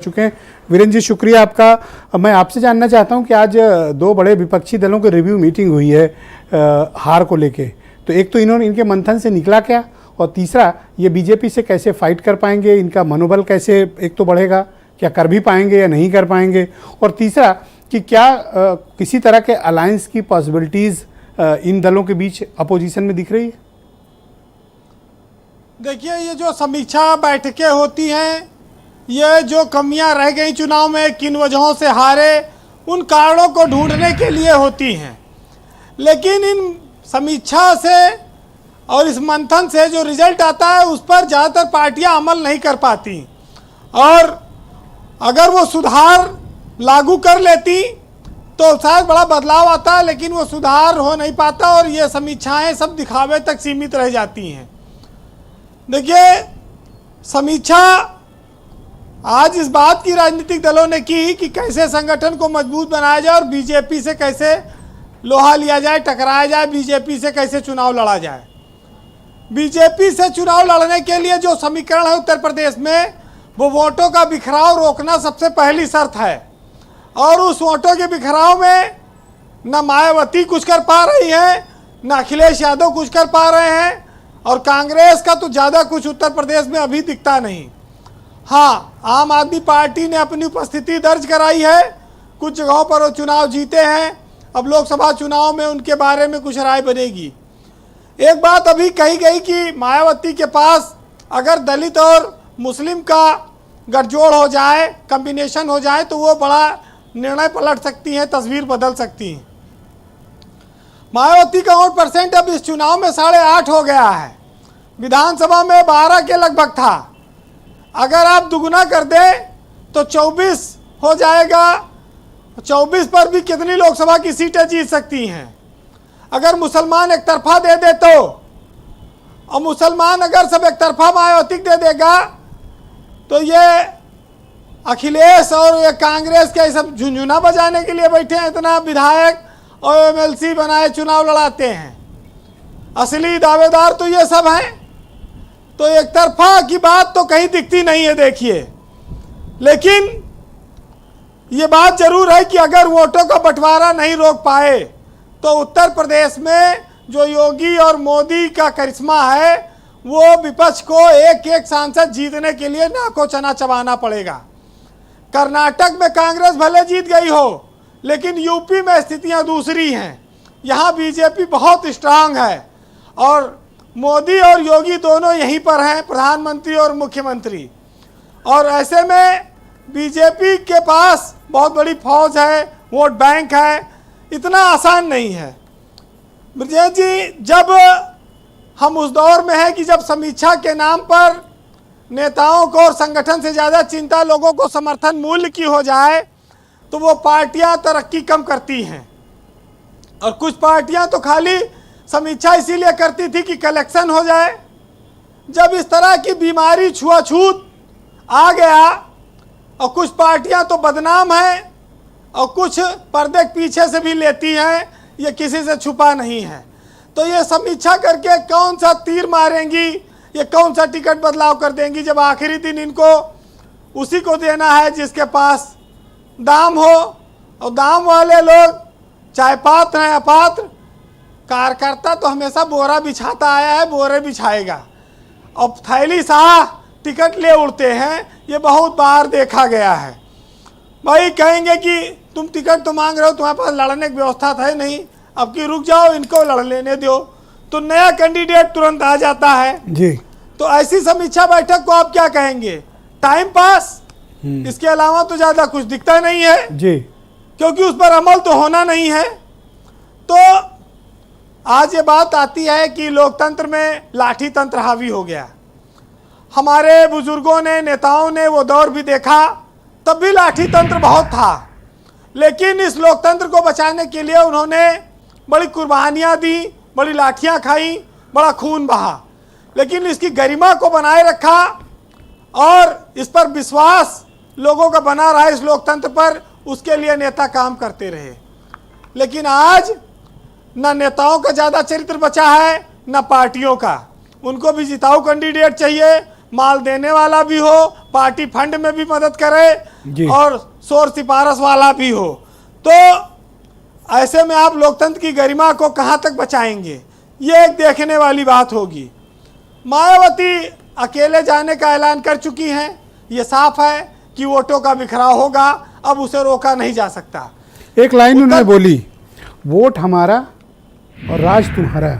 चुके हैं। वीरेंद्र जी, शुक्रिया आपका। मैं आपसे जानना चाहता हूं कि आज दो बड़े विपक्षी दलों की रिव्यू मीटिंग हुई है हार को लेके। तो एक तो इनके मंथन से निकला क्या, और तीसरा ये बीजेपी से कैसे फाइट कर पाएंगे, इनका मनोबल कैसे एक तो बढ़ेगा, क्या कर भी पाएंगे या नहीं कर पाएंगे, और तीसरा कि क्या किसी तरह के अलायंस की पॉसिबिलिटीज़ इन दलों के बीच अपोजिशन में दिख रही है। देखिए, ये जो समीक्षा बैठकें होती हैं, ये जो कमियां रह गई चुनाव में, किन वजहों से हारे, उन कारणों को ढूंढने के लिए होती हैं। लेकिन इन समीक्षा से और इस मंथन से जो रिजल्ट आता है उस पर ज़्यादातर पार्टियां अमल नहीं कर पाती, और अगर वो सुधार लागू कर लेती तो शायद बड़ा बदलाव आता है, लेकिन वो सुधार हो नहीं पाता और ये समीक्षाएं सब दिखावे तक सीमित रह जाती हैं। देखिए, समीक्षा आज इस बात की राजनीतिक दलों ने की कि कैसे संगठन को मजबूत बनाया जाए और बीजेपी से कैसे लोहा लिया जाए, टकराया जाए, बीजेपी से कैसे चुनाव लड़ा जाए। बीजेपी से चुनाव लड़ने के लिए जो समीकरण है उत्तर प्रदेश में, वो वोटों का बिखराव रोकना सबसे पहली शर्त है, और उस वोटों के बिखराव में न मायावती कुछ कर पा रही है, न अखिलेश यादव कुछ कर पा रहे हैं, और कांग्रेस का तो ज़्यादा कुछ उत्तर प्रदेश में अभी दिखता नहीं। हाँ, आम आदमी पार्टी ने अपनी उपस्थिति दर्ज कराई है, कुछ जगहों पर वो चुनाव जीते हैं। अब लोकसभा चुनाव में उनके बारे में कुछ राय बनेगी। एक बात अभी कही गई कि मायावती के पास अगर दलित और मुस्लिम का गठजोड़ हो जाए, कॉम्बिनेशन हो जाए, तो वो बड़ा निर्णय पलट सकती हैं, तस्वीर बदल सकती हैं। मायावती का वोट परसेंट अब इस चुनाव में 8.5 हो गया है, विधानसभा में 12 के लगभग था। अगर आप दुगुना कर दें तो 24 हो जाएगा। 24 पर भी कितनी लोकसभा की सीटें जीत सकती हैं। अगर मुसलमान एक तरफा दे दे तो, और मुसलमान अगर सब एक तरफा मायावती दे देगा, तो ये अखिलेश और ये कांग्रेस के सब झुंझुना बजाने के लिए बैठे हैं, इतना विधायक और एमएलसी बनाए चुनाव लड़ाते हैं। असली दावेदार तो ये सब हैं। तो एक तरफा की बात तो कहीं दिखती नहीं है। देखिए, लेकिन ये बात जरूर है कि अगर वोटों का बंटवारा नहीं रोक पाए तो उत्तर प्रदेश में जो योगी और मोदी का करिश्मा है, वो विपक्ष को एक एक सांसद जीतने के लिए नाको चना चबाना पड़ेगा। कर्नाटक में कांग्रेस भले जीत गई हो, लेकिन यूपी में स्थितियां दूसरी हैं। यहाँ बीजेपी बहुत स्ट्रांग है, और मोदी और योगी दोनों यहीं पर हैं, प्रधानमंत्री और मुख्यमंत्री। और ऐसे में बीजेपी के पास बहुत बड़ी फौज है, वोट बैंक है, इतना आसान नहीं है। ब्रजेश जी, जब हम उस दौर में हैं कि जब समीक्षा के नाम पर नेताओं को और संगठन से ज़्यादा चिंता लोगों को समर्थन मूल्य की हो जाए, तो वो पार्टियां तरक्की कम करती हैं। और कुछ पार्टियां तो खाली समीक्षा इसीलिए करती थी कि कलेक्शन हो जाए। जब इस तरह की बीमारी छुआछूत आ गया, और कुछ पार्टियां तो बदनाम हैं और कुछ पर्दे के पीछे से भी लेती हैं, ये किसी से छुपा नहीं है, तो ये समीक्षा करके कौन सा तीर मारेंगी, ये कौन सा टिकट बदलाव कर देंगी, जब आखिरी दिन इनको उसी को देना है जिसके पास दाम हो। और दाम वाले लोग चाहे पात्र हैं अपात्र, कार्यकर्ता तो हमेशा बोरा बिछाता आया है, बोरे बिछाएगा। अब थैली साह टिकट ले उड़ते हैं, ये बहुत बार देखा गया है। भाई कहेंगे कि तुम टिकट तो मांग रहे हो, तुम्हारे पास लड़ने की व्यवस्था है नहीं, अब की रुक जाओ, इनको लड़ लेने दो, तो नया कैंडिडेट तुरंत आ जाता है जी। तो ऐसी समीक्षा बैठक को आप क्या कहेंगे? टाइम पास, इसके अलावा तो ज़्यादा कुछ दिखता नहीं है जी, क्योंकि उस पर अमल तो होना नहीं है। तो आज ये बात आती है कि लोकतंत्र में लाठी तंत्र हावी हो गया। हमारे बुजुर्गों ने, नेताओं ने वो दौर भी देखा, तब भी लाठी तंत्र बहुत था, लेकिन इस लोकतंत्र को बचाने के लिए उन्होंने बड़ी कुर्बानियाँ दी, बड़ी लाठियाँ खाई, बड़ा खून बहा, लेकिन इसकी गरिमा को बनाए रखा और इस पर विश्वास लोगों का बना रहा इस लोकतंत्र पर, उसके लिए नेता काम करते रहे। लेकिन आज न नेताओं का ज़्यादा चरित्र बचा है, न पार्टियों का। उनको भी जिताऊ कैंडिडेट चाहिए, माल देने वाला भी हो, पार्टी फंड में भी मदद करे और शोर सिफारिश वाला भी हो। तो ऐसे में आप लोकतंत्र की गरिमा को कहाँ तक बचाएंगे, ये एक देखने वाली बात होगी। मायावती अकेले जाने का ऐलान कर चुकी हैं, ये साफ है कि वोटों का बिखराव होगा, अब उसे रोका नहीं जा सकता। एक लाइन उन्होंने बोली, वोट हमारा और राज तुम्हारा,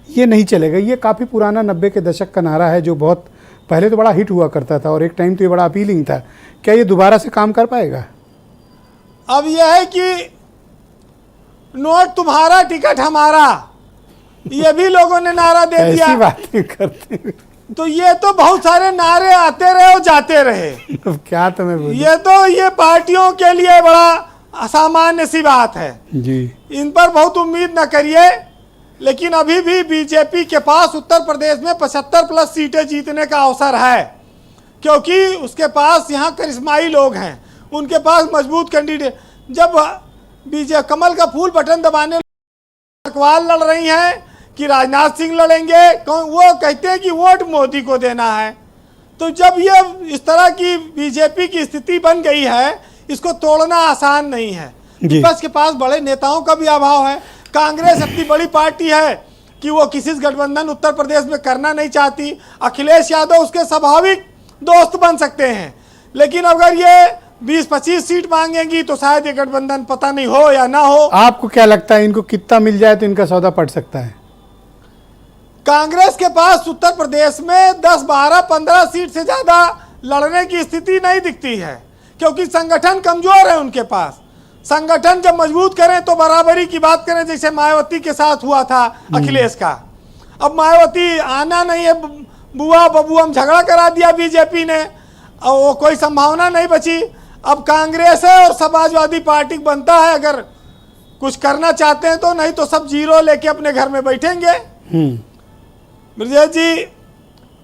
ये नहीं चलेगा। ये काफ़ी पुराना 90 के दशक का नारा है, जो बहुत पहले तो बड़ा हिट हुआ करता था और एक टाइम तो ये बड़ा अपीलिंग था। क्या ये दोबारा से काम कर पाएगा? अब यह है कि नोट तुम्हारा टिकट हमारा, ये भी लोगों ने नारा दे दिया। ऐसी बातें करते हैं। तो ये तो बहुत सारे नारे आते रहे और जाते रहे। क्या तुम्हें बोलूं? ये पार्टियों के लिए बड़ा असामान्य सी बात है जी। इन पर बहुत उम्मीद न करिए। लेकिन अभी भी बीजेपी के पास उत्तर प्रदेश में 75+ सीटें जीतने का अवसर है, क्योंकि उसके पास यहाँ करिश्माई लोग हैं, उनके पास मजबूत कैंडिडेट। जब कमल का फूल बटन दबाने अखबार लड़ रही हैं कि राजनाथ सिंह लड़ेंगे, वो कहते हैं कि वोट मोदी को देना है। तो जब ये इस तरह की बीजेपी की स्थिति बन गई है, इसको तोड़ना आसान नहीं है। विपक्ष के पास बड़े नेताओं का भी अभाव है। कांग्रेस इतनी बड़ी पार्टी है कि वो किसी गठबंधन उत्तर प्रदेश में करना नहीं चाहती। अखिलेश यादव उसके स्वाभाविक दोस्त बन सकते हैं, लेकिन अगर ये 20-25 सीट मांगेंगी तो शायद ये गठबंधन पता नहीं हो या ना हो। आपको क्या लगता है इनको कितना मिल जाए तो इनका सौदा पड़ सकता है? कांग्रेस के पास उत्तर प्रदेश में 10, 12, 15 सीट से ज्यादा लड़ने की स्थिति नहीं दिखती है, क्योंकि संगठन कमजोर है उनके पास। संगठन जब मजबूत करें तो बराबरी की बात करें, जैसे मायावती के साथ हुआ था अखिलेश का। अब मायावती आना नहीं है, बुआ बबू हम झगड़ा करा दिया बीजेपी ने, और वो कोई संभावना नहीं बची। अब कांग्रेस है और समाजवादी पार्टी बनता है, अगर कुछ करना चाहते हैं तो, नहीं तो सब जीरो लेके अपने घर में बैठेंगे। ब्रजेश जी,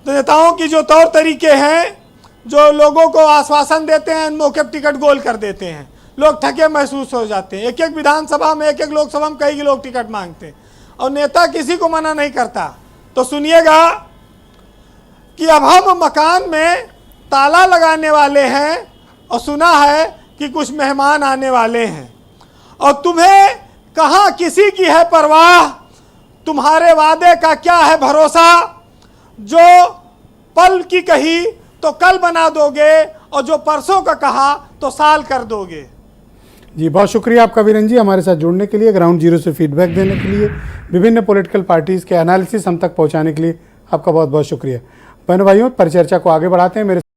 तो नेताओं की जो तौर तरीके हैं, जो लोगों को आश्वासन देते हैं, मौके पर टिकट गोल कर देते हैं, लोग ठगे महसूस हो जाते हैं। एक विधानसभा में, एक लोकसभा में कई लोग टिकट मांगते हैं और नेता किसी को मना नहीं करता। तो सुनिएगा कि अब हम मकान में ताला लगाने वाले हैं और सुना है कि कुछ मेहमान आने वाले हैं, और तुम्हें कहाँ किसी की है परवाह, तुम्हारे वादे का क्या है भरोसा। जो पल की कही तो कल बना दोगे, और जो परसों का कहा तो साल कर दोगे। जी, बहुत शुक्रिया आपका वीरेन जी, हमारे साथ जुड़ने के लिए, ग्राउंड जीरो से फीडबैक देने के लिए, विभिन्न पॉलिटिकल पार्टीज़ के एनालिसिस हम तक पहुंचाने के लिए आपका बहुत बहुत शुक्रिया। बहनों भाइयों, परिचर्चा को आगे बढ़ाते हैं। मेरे